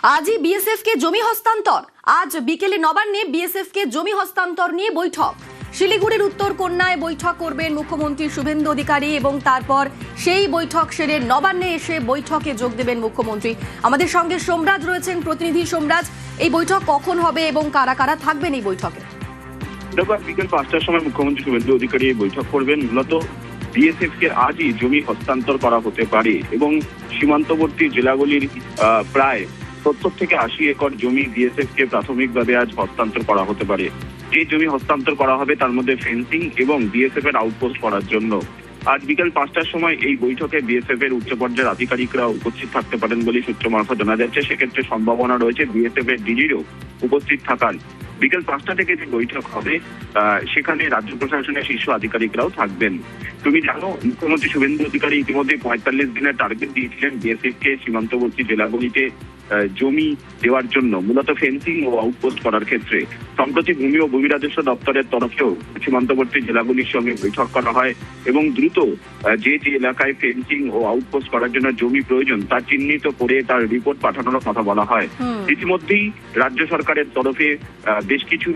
আজই বিএসএফ কে জমি হস্তান্তর। আজ বিকেলে নবান্নে বিএসএফ কে জমি হস্তান্তর নিয়ে বৈঠক। শিলিগুড়ির উত্তর কন্যায় বৈঠক করবেন মুখ্যমন্ত্রী শুভেন্দু অধিকারী এবং তারপর সেই বৈঠক সেরে নবান্নে এসে বৈঠকে যোগ দেবেন মুখ্যমন্ত্রী। আমাদের সঙ্গে সোমরাজ রয়েছেন, প্রতিনিধি সোমরাজ। এই বৈঠক কখন হবে এবং কারা কারা থাকবেন এই বৈঠকে? বিকেল 5টার সময় মুখ্যমন্ত্রী শুভেন্দু অধিকারী বৈঠক করবেন। মূলত বিএসএফ কে আজই জমি হস্তান্তর করা হতে পারে এবং সীমান্তবর্তী জেলাগুলির প্রায় 70 থেকে 80 একর জমি বিএসএফ কে প্রাথমিকভাবে আজ হস্তান্তর করা হতে পারে। যে জমি হস্তান্তর করা হবে তার মধ্যে ফেন্সিং এবং বিএসএফ এর আউটপোস্ট করার জন্য আজ বিকেল 5টার সময় এই বৈঠকে বিএসএফ এর উচ্চ পর্যায়ের আধিকারিকরা উপস্থিত থাকতে পারেন বলে সূত্র মারফত জানা যাচ্ছে। সেক্ষেত্রে সম্ভাবনা রয়েছে বিএসএফ এর ডিজিরও উপস্থিত থাকার। বিকেল 5টা থেকে যে বৈঠক হবে সেখানে রাজ্য প্রশাসনের শীর্ষ আধিকারিকরাও থাকবেন। তুমি জানো, মুখ্যমন্ত্রী শুভেন্দু অধিকারী ইতিমধ্যে 45 দিনের টার্গেট দিয়েছিলেন বিএসএফ কে সীমান্তবর্তী জেলাগুলিতে জমি দেওয়ার জন্য, মূলত ফেন্সিং ও আউটপোস্ট করার ক্ষেত্রে। সম্প্রতি ভূমি ও ভূমি রাজস্ব দপ্তরের তরফেও সীমান্তবর্তী জেলাগুলির সঙ্গে বৈঠক করা হয় এবং দ্রুত যে যে এলাকায় ফেন্সিং ও আউটপোস্ট করার জন্য জমি প্রয়োজন তা চিহ্নিত করে তার রিপোর্ট পাঠানোর কথা বলা হয়। ইতিমধ্যেই রাজ্য সরকারের তরফে বেশ কিছু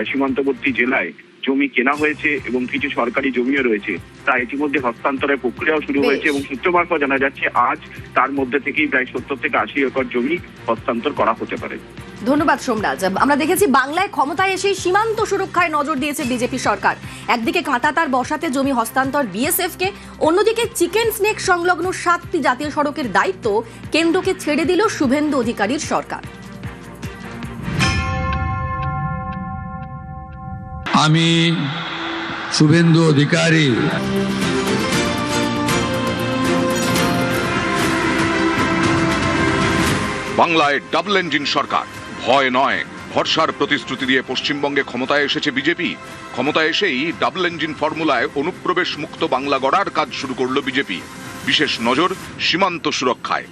সীমান্তবর্তী জেলায় জমি কেনা হয়েছে এবং কিছু সরকারি জমিও রয়েছে। তা ইতিমধ্যে হস্তান্তরের প্রক্রিয়াও শুরু হয়েছে এবং সূত্র মারফত জানা যাচ্ছে আজ তার মধ্যে থেকেই প্রায় 70 থেকে 80 একর জমি হস্তান্তর করা হতে পারে। ধন্যবাদ সোমরাজ। আমরা দেখেছি বাংলায় ক্ষমতায় এসে সীমান্ত সুরক্ষায় নজর দিয়েছে বিজেপি সরকার। একদিকে কাঁটাতার বসাতে জমি হস্তান্তর বিএসএফ কে, অন্যদিকে চিকেন স্নেক সংলগ্ন 7টি জাতীয় সড়কের দায়িত্ব কেন্দ্রকে ছেড়ে দিল শুভেন্দু অধিকারীর সরকার। আমি শুভেন্দু অধিকারী বাংলায় ডাবল ইঞ্জিন সরকার, ভয় নয় ভরসার প্রতিশ্রুতি দিয়ে পশ্চিমবঙ্গে ক্ষমতায় এসেছে বিজেপি। ক্ষমতায় এসেই ডাবল ইঞ্জিন ফর্মুলায় অনুপ্রবেশ মুক্ত বাংলা গড়ার কাজ শুরু করল বিজেপি। বিশেষ নজর সীমান্ত সুরক্ষায়।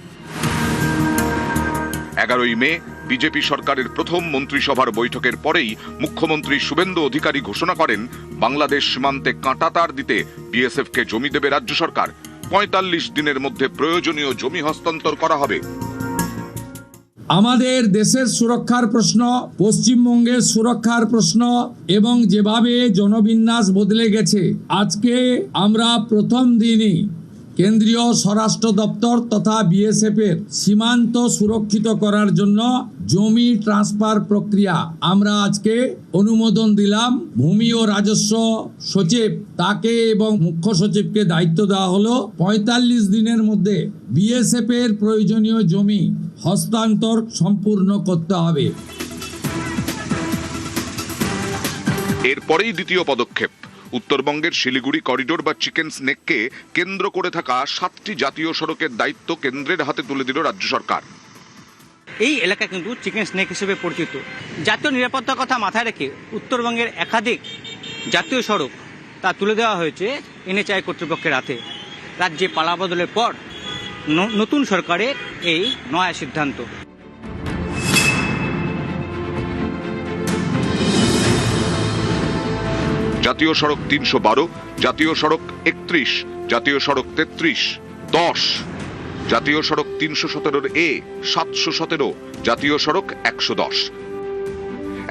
11ই মে বিজেপি সরকারের প্রথম মন্ত্রিসভার বৈঠকের পরেই মুখ্যমন্ত্রী শুভেন্দু অধিকারী ঘোষণা করেন বাংলাদেশ সীমান্তে কাঁটাতার দিতে বিএসএফ কে জমি দেবে রাজ্য সরকার। 45 দিনের মধ্যে প্রয়োজনীয় জমি হস্তান্তর করা হবে। আমাদের দেশের সুরক্ষার প্রশ্ন, পশ্চিমবঙ্গের সুরক্ষার প্রশ্ন এবং যেভাবে জনবিন্যাস বদলে গেছে, আজকে আমরা প্রথম দিনই কেন্দ্রীয় স্বরাষ্ট্র দপ্তর তথা বিএসএফ এর সীমান্ত সুরক্ষিত করার জন্য জমি ট্রান্সফার প্রক্রিয়া আমরা আজকে অনুমোদন দিলাম। ভূমি ও রাজস্ব সচিব তাকে এবং মুখ্য সচিবকে দায়িত্ব দেওয়া হলো 45 দিনের মধ্যে বিএসএফ এর প্রয়োজনীয় জমি হস্তান্তর সম্পূর্ণ করতে হবে। এরপরেই দ্বিতীয় পদক্ষেপ, উত্তরবঙ্গের শিলিগুড়ি করিডোর বা চিকেন স্নেককে কেন্দ্র করে থাকা 7টি জাতীয় সড়কের দায়িত্ব কেন্দ্রের হাতে তুলে দিল রাজ্য সরকার। এই এলাকা কিন্তু চিকেন স্নেক হিসেবে পরিচিত। জাতীয় নিরাপত্তার কথা মাথায় রেখে উত্তরবঙ্গের একাধিক জাতীয় সড়ক তা তুলে দেওয়া হয়েছে এনএচআই কর্তৃপক্ষের হাতে। রাজ্যে পালাবদলের পর নতুন সরকারের এই নয়া সিদ্ধান্ত। জাতীয় সড়ক 312, জাতীয় সড়ক 31, জাতীয় সড়ক 33, 10, জাতীয় সড়ক 317 এ, 717, জাতীয় সড়ক 110।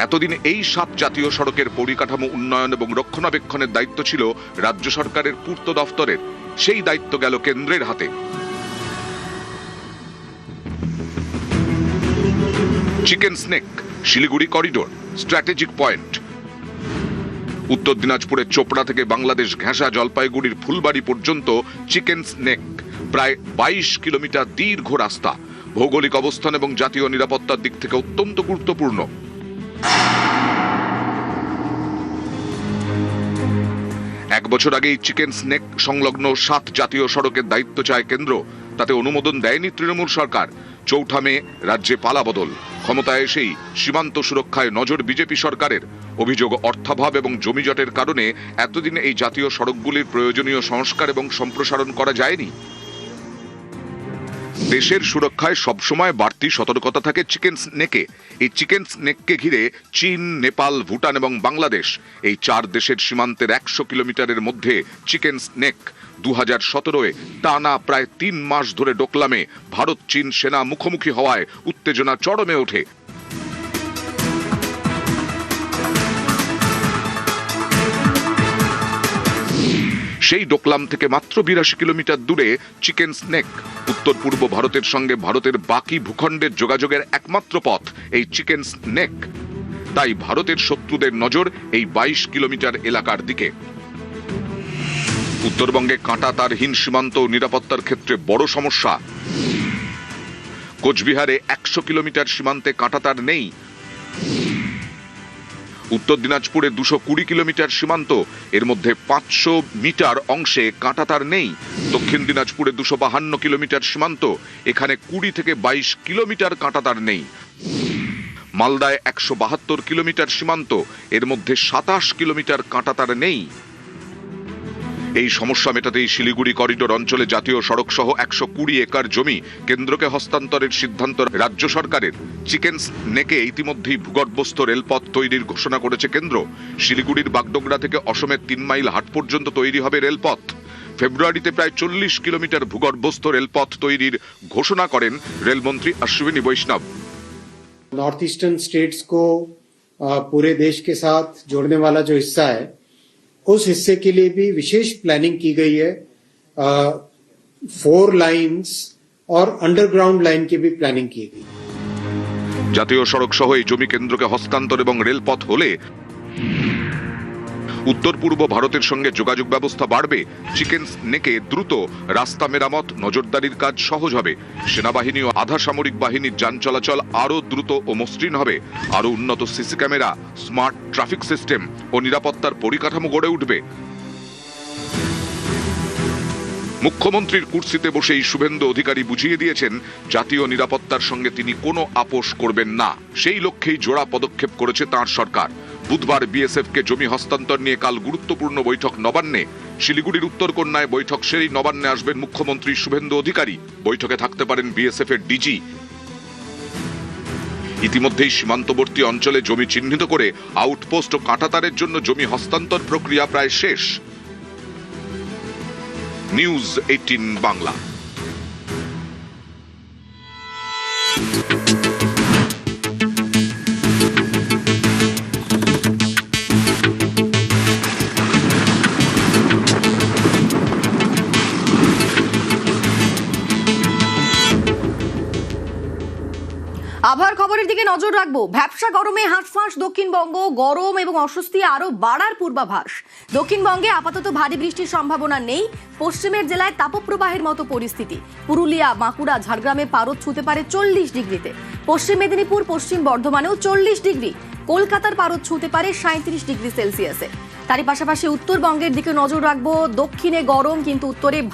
এতদিন এই 7 জাতীয় সড়কের পরিকাঠামো উন্নয়ন এবং রক্ষণাবেক্ষণের দায়িত্ব ছিল রাজ্য সরকারের পূর্ত দফতরের। সেই দায়িত্ব গেল কেন্দ্রের হাতে। Chicken snake, Siliguri corridor, strategic point. উত্তর দিনাজপুরের চোপড়া থেকে বাংলাদেশ ঘেঁষা জলপাইগুড়ির ফুলবাড়ি পর্যন্ত চিকেন স্নেক প্রায় 22 কিলোমিটার দীর্ঘ রাস্তা। ভৌগোলিক অবস্থান এবং জাতীয় নিরাপত্তার দিক থেকে অত্যন্ত গুরুত্বপূর্ণ। এক বছর আগেই চিকেন স্নেক সংলগ্ন 7 জাতীয় সড়কের দায়িত্ব চায় কেন্দ্র। তাতে অনুমোদন দেয়নি তৃণমূল সরকার। 4 মে রাজ্যে পালাবদল। ক্ষমতায় এসেই সীমান্ত সুরক্ষায় নজর বিজেপি সরকারের। অভিযোগ অর্থাভাব এবং জমিজটের কারণে এতদিন এই জাতীয় সড়কগুলির প্রয়োজনীয় সংস্কার এবং সম্প্রসারণ করা যায়নি। দেশের সুরক্ষায় সবসময় বাড়তি সতর্কতা থাকে চিকেন স্নেকে। এই চিকেন স্নেককে ঘিরে চীন, নেপাল, ভুটান এবং বাংলাদেশ, এই 4 দেশের সীমান্তের 100 কিলোমিটারের মধ্যে চিকেন স্নেক। 2017-এ টানা প্রায় 3 মাস ধরে ডোকলামে ভারত চীন সেনা মুখোমুখি হওয়ায় উত্তেজনা চরমে ওঠে। সেই ডোকলাম থেকে মাত্র 82 কিলোমিটার দূরে চিকেন স্নেক। উত্তর পূর্ব ভারতের সঙ্গে ভারতের বাকি ভূখণ্ডের যোগাযোগের একমাত্র পথ এই চিকেন স্নেক। তাই ভারতের শত্রুদের নজর এই 22 কিলোমিটার এলাকার দিকে। উত্তরবঙ্গে কাঁটাতারহীন সীমান্ত ও নিরাপত্তার ক্ষেত্রে বড় সমস্যা। কোচবিহারে 100 কিলোমিটার সীমান্তে কাঁটাতার নেই। উত্তর দিনাজপুরে 220 কিলোমিটার সীমান্ত, এর মধ্যে 500 মিটার অংশে কাঁটাতার নেই। দক্ষিণ দিনাজপুরে 252 কিলোমিটার সীমান্ত, এখানে 20 থেকে 22 কিলোমিটার কাঁটাতার নেই। মালদায় 172 কিলোমিটার সীমান্ত, এর মধ্যে 27 কিলোমিটার কাঁটাতার নেই। এই সমস্যা মেটাতেই শিলিগুড়ি করিডোর অঞ্চলে জাতীয় সড়ক সহ 120 একর জমি কেন্দ্রকে হস্তান্তরের সিদ্ধান্ত রাজ্য সরকারের। চিকেন স্নেকে ইতিমধ্যেই ভূগর্ভস্থ রেলপথ তৈরির ঘোষণা করেছে কেন্দ্র। শিলিগুড়ির বাগডোগরা থেকে অসমের 3 মাইল হাট পর্যন্ত তৈরি হবে রেলপথ। ফেব্রুয়ারিতে প্রায় 40 কিলোমিটার ভূগর্ভস্থ রেলপথ তৈরির ঘোষণা করেন রেলমন্ত্রী অশ্বিনী বৈষ্ণব। नॉर्थ ईस्टर्न स्टेट्स को पूरे देश के साथ जोड़ने वाला जो हिस्सा है, उस हिस्से के लिए भी विशेष प्लानिंग की गई है। 4 लाइंस और अंडरग्राउंड लाइन की भी प्लानिंग की गई। জাতীয় সড়ক সহ এই জমি কেন্দ্রকে হস্তান্তর এবং রেলপথ হলে উত্তর পূর্ব ভারতের সঙ্গে যোগাযোগ ব্যবস্থা বাড়বে। চিকেন স্নেকে দ্রুত রাস্তা মেরামত, নজরদারির কাজ সহজ হবে। সেনাবাহিনী ও আধা সামরিক বাহিনীর যান চলাচল আরও দ্রুত ও মসৃণ হবে। আরও উন্নত CC camera, smart traffic system ও নিরাপত্তার পরিকাঠামো গড়ে উঠবে। মুখ্যমন্ত্রীর কুর্সিতে বসেই শুভেন্দু অধিকারী বুঝিয়ে দিয়েছেন জাতীয় নিরাপত্তার সঙ্গে তিনি কোনো আপোষ করবেন না। সেই লক্ষ্যেই জোড়া পদক্ষেপ করেছে তাঁর সরকার। বুধবার বিএসএফকে জমি হস্তান্তর নিয়ে কাল গুরুত্বপূর্ণ বৈঠক নবান্নে। শিলিগুড়ির উত্তরকন্যায় বৈঠক সেরেই নবান্নে আসবেন মুখ্যমন্ত্রী শুভেন্দু অধিকারী। বৈঠকে থাকতে পারেন বিএসএফ এর ডিজি। ইতিমধ্যেই সীমান্তবর্তী অঞ্চলে জমি চিহ্নিত করে আউটপোস্ট ও কাঁটাতারের জন্য জমি হস্তান্তর প্রক্রিয়া প্রায় শেষ। নিউজ 18 বাংলা। আবহাওয়ার খবরের দিকে নজর রাখবো। ভ্যাপসা গরমে হাঁসফাঁস দক্ষিণবঙ্গ, গরম এবং অস্বস্তি আরো বাড়ার পূর্বাভাস। দক্ষিণবঙ্গে আপাতত ভারী বৃষ্টির সম্ভাবনা নেই। পশ্চিমের জেলায় তাপপ্রবাহের মতো পরিস্থিতি। পুরুলিয়া, বাঁকুড়া, ঝাড়গ্রামে পারদ ছুঁতে পারে 40 ডিগ্রিতে। পশ্চিম মেদিনীপুর, পশ্চিম বর্ধমানেও 40 ডিগ্রি। কলকাতার পারদ ছুঁতে পারে 37 ডিগ্রি সেলসিয়াসে। তারই পাশাপাশি উত্তরবঙ্গের দিকে নজর রাখবো। দক্ষিণে গরম, কিন্তু উত্তরে